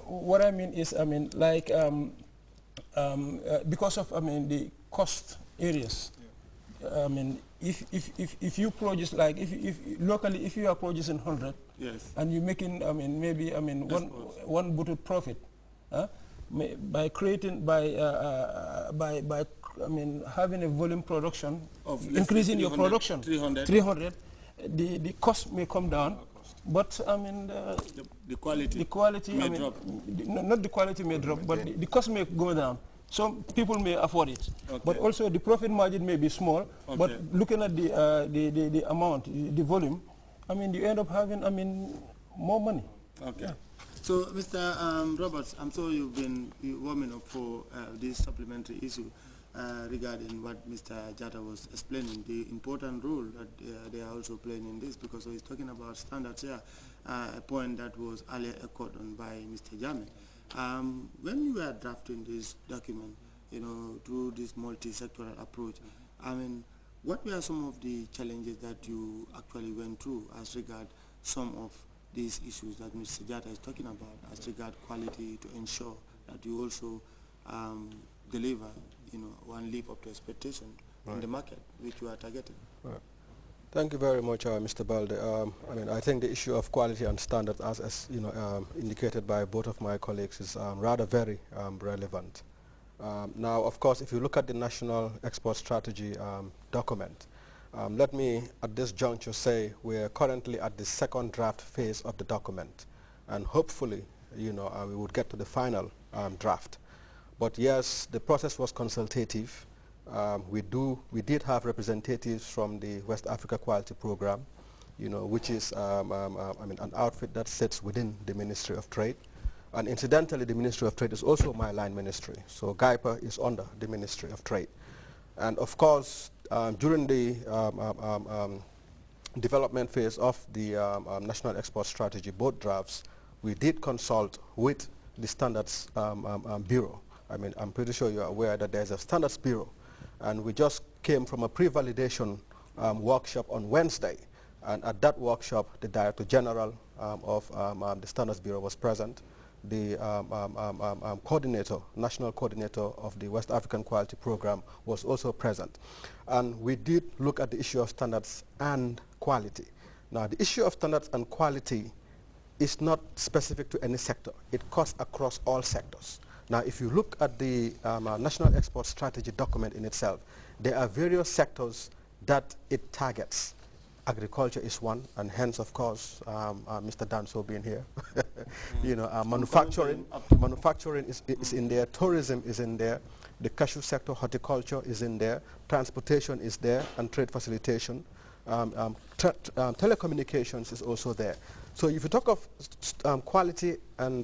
what I mean is, I mean, like, because of, I mean, the cost areas. I mean, if you produce, like, if locally, if you are producing 100, yes, and you're making, I mean, maybe, I mean, one bottle profit, by creating, by, I mean, having a volume production, of increasing your production, 300, the cost may come down, but I mean, the quality may I mean, drop. Not the quality may drop, but the cost may go down. Some people may afford it, but also the profit margin may be small. But looking at the amount, the volume, I mean, you end up having, I mean, more money. Okay. Yeah. So, Mr. Roberts, I'm sure you've been warming up for this supplementary issue regarding what Mr. Jata was explaining, the important role that they are also playing in this, because he's talking about standards here, a point that was earlier echoed on by Mr. Jame. When you were drafting this document, you know, through this multi-sectoral approach, I mean, what were some of the challenges that you actually went through as regard some of these issues that Mr. Jata is talking about, as regard quality, to ensure that you also deliver, you know, and live up to expectation in the market which you are targeting? Right. Thank you very much, Mr. Balde. I mean, I think the issue of quality and standards, as you know, indicated by both of my colleagues, is rather very relevant. Now, of course, if you look at the National Export Strategy document, let me, at this juncture, say we're currently at the second draft phase of the document, and hopefully, you know, we would get to the final draft. But yes, the process was consultative. We did have representatives from the West Africa Quality Program, you know, which is I mean, an outfit that sits within the Ministry of Trade. And incidentally, the Ministry of Trade is also my line ministry. So GIPA is under the Ministry of Trade. And of course, during the development phase of the National Export Strategy, both drafts, we did consult with the Standards Bureau. I mean, I'm pretty sure you're aware that there's a Standards Bureau. And we just came from a pre-validation workshop on Wednesday. And at that workshop, the Director General of the Standards Bureau was present. The coordinator, national coordinator of the West African Quality Program was also present. And we did look at the issue of standards and quality. Now, the issue of standards and quality is not specific to any sector. It cuts across all sectors. Now, if you look at the National Export Strategy document in itself, there are various sectors that it targets. Agriculture is one, and hence, of course, Mr. Danso being here. You know, manufacturing is in there, tourism is in there, the cashew sector, horticulture is in there, transportation is there, and trade facilitation. Telecommunications is also there. So if you talk of quality and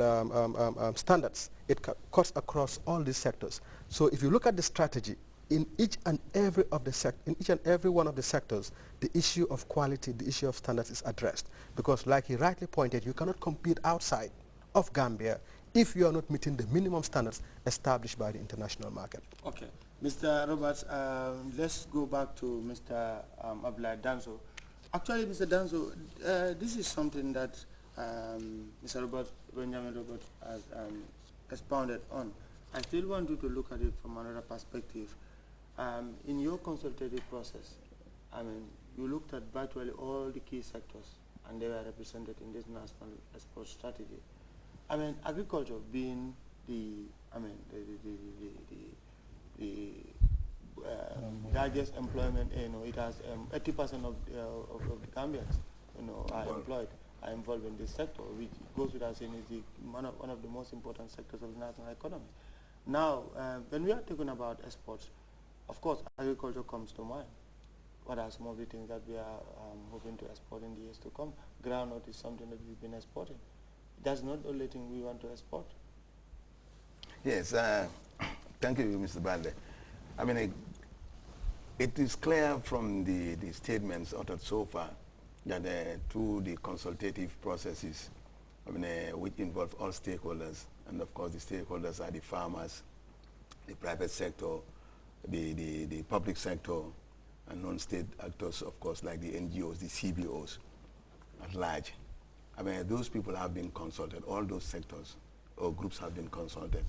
standards, it cuts across all these sectors. So if you look at the strategy, in each and every one of the sectors, the issue of quality, the issue of standards is addressed. Because like he rightly pointed, you cannot compete outside of Gambia if you are not meeting the minimum standards established by the international market. Okay. Mr. Roberts, let's go back to Mr. Abdullah Danso. Actually, Mr. Danso, this is something that Mr. Benjamin Robert has expounded on. I still want you to look at it from another perspective. In your consultative process, I mean, you looked at virtually all the key sectors, and they were represented in this national export strategy. I mean, agriculture being the largest employment, you know, it has 80% of the Gambians, you know, are employed, are involved in this sector, which goes without saying is one of the most important sectors of the national economy. Now, when we are talking about exports, of course, agriculture comes to mind. What are some of the things that we are hoping to export in the years to come? Groundnut is something that we've been exporting. That's not the only thing we want to export. Yes, thank you, Mr. Balde. I mean, it is clear from the statements uttered so far that through the consultative processes, I mean, which involve all stakeholders, and of course the stakeholders are the farmers, the private sector, the public sector, and non-state actors, of course, like the NGOs, the CBOs at large. I mean, those people have been consulted, all those sectors or groups have been consulted.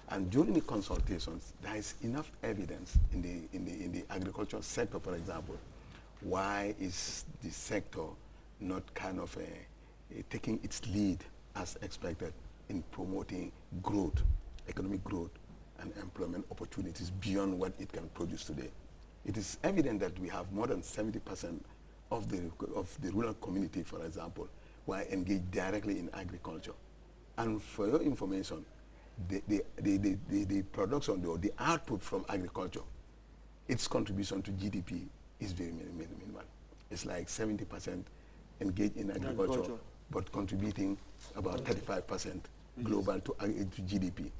And during the consultations, there is enough evidence in the agricultural sector, for example. Why is the sector not kind of taking its lead as expected in promoting growth, economic growth, and employment opportunities beyond what it can produce today? It is evident that we have more than 70% of the rural community, for example, who are engaged directly in agriculture. And for your information, the production or the output from agriculture, its contribution to GDP is very minimal. It's like 70% engaged in agriculture, but contributing about 35% global to GDP.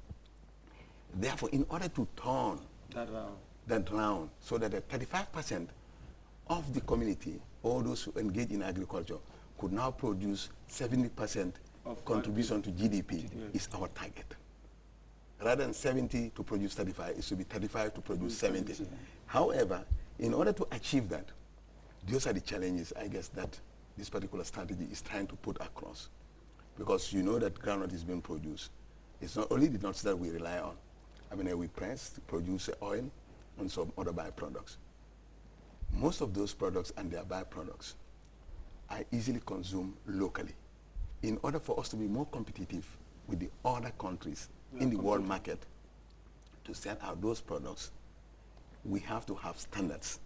Therefore, in order to turn that round so that 35% of the community, all those who engage in agriculture, could now produce 70% of contribution to GDP is our target. Rather than 70 to produce 35, it should be 35 to produce 70. However, in order to achieve that, those are the challenges, I guess, that this particular strategy is trying to put across. Because you know that groundnut is being produced. It's not only the nuts that we rely on. I mean, we press to produce oil and some other byproducts. Most of those products and their byproducts are easily consumed locally. In order for us to be more competitive with the other countries in the world market, to sell out those products, we have to have standards,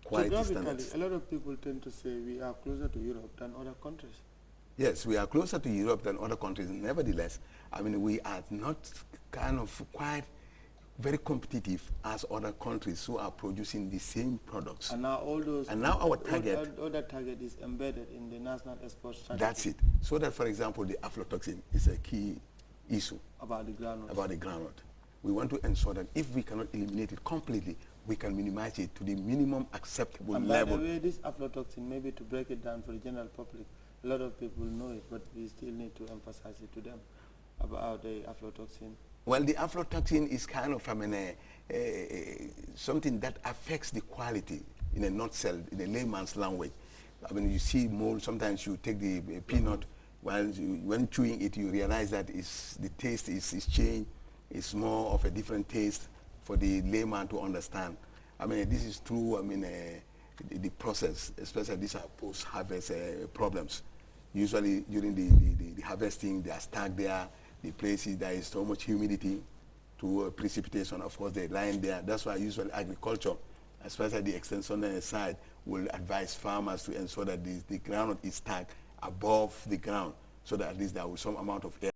quality standards. A lot of people tend to say we are closer to Europe than other countries. Yes, we are closer to Europe than other countries. Nevertheless, I mean, we are not kind of quite very competitive as other countries who are producing the same products. And now all those... And now our target... All that target is embedded in the national export strategy. That's it. So that, for example, the aflatoxin is a key issue. About the groundnut. About the groundnut. We want to ensure that if we cannot eliminate it completely, we can minimize it to the minimum acceptable level. By the way, this aflatoxin, maybe to break it down for the general public, a lot of people know it, but we still need to emphasize it to them about the aflatoxin. Well, the aflatoxin is kind of, I mean, something that affects the quality in a nutshell, in a layman's language. I mean, you see mold, sometimes you take the peanut, when chewing it, you realize that the taste is changed. It's more of a different taste for the layman to understand. I mean, this is true, I mean, the process, especially these are post-harvest problems. Usually during the harvesting, they are stuck there. The places there is so much humidity to precipitation, of course, they lie there. That's why usually agriculture, especially the extension side, will advise farmers to ensure that the ground is stuck above the ground so that at least there will be some amount of air.